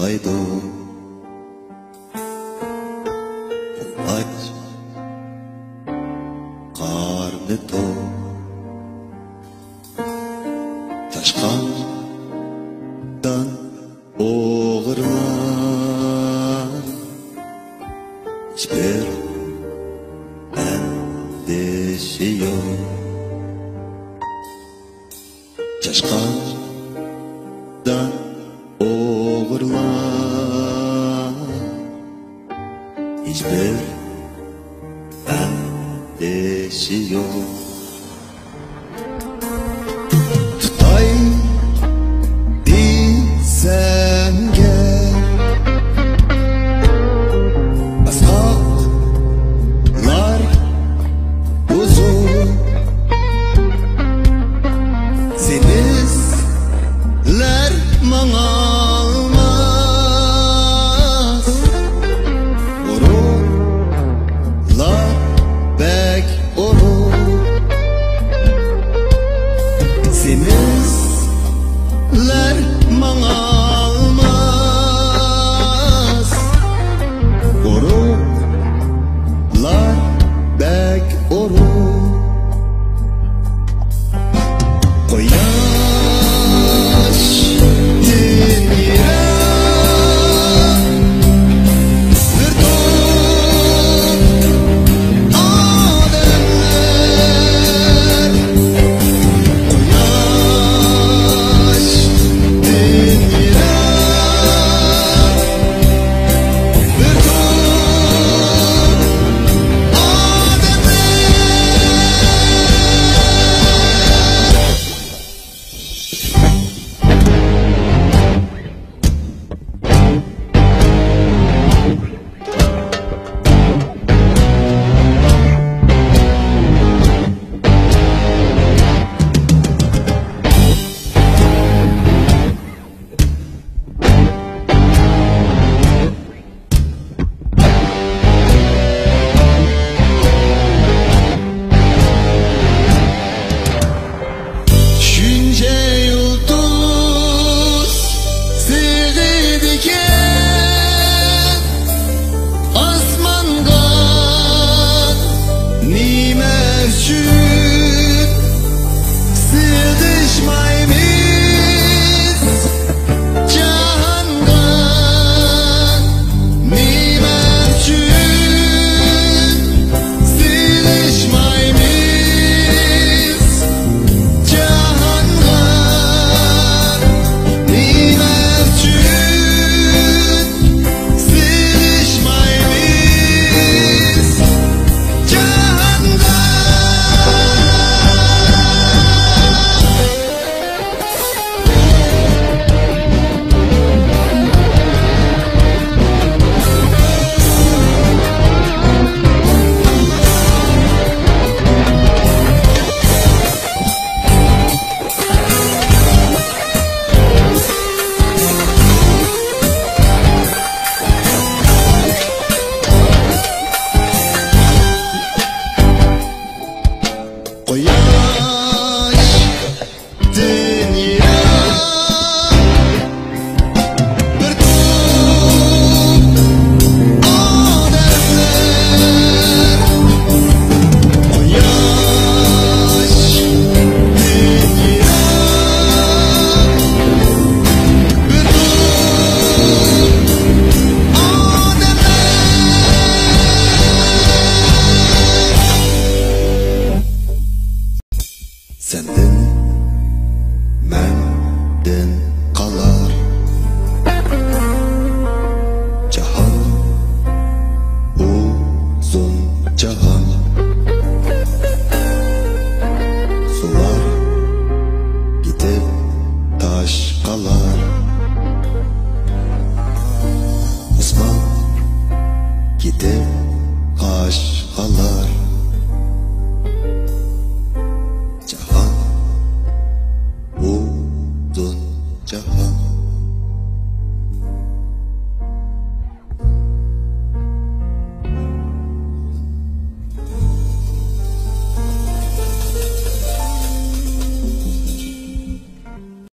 Haydo aç karnı tok taşkandan oğurlar hiçbir endişe yok. Taşkandan oğurlar hiçbir endişe yok. Tutay diysen gel, ashablar uzun, senizler manalmaz, vururlar bek olur. Senizler manalmaz, vururlar bek olur. Koyaş dünya bir ton ademler. Koyaş dünya bir ton senden menden kalar cahan, uzun cahan. Sular gidip taş kalar, osman gidip kaş kalar. Cahan, uzun cahan.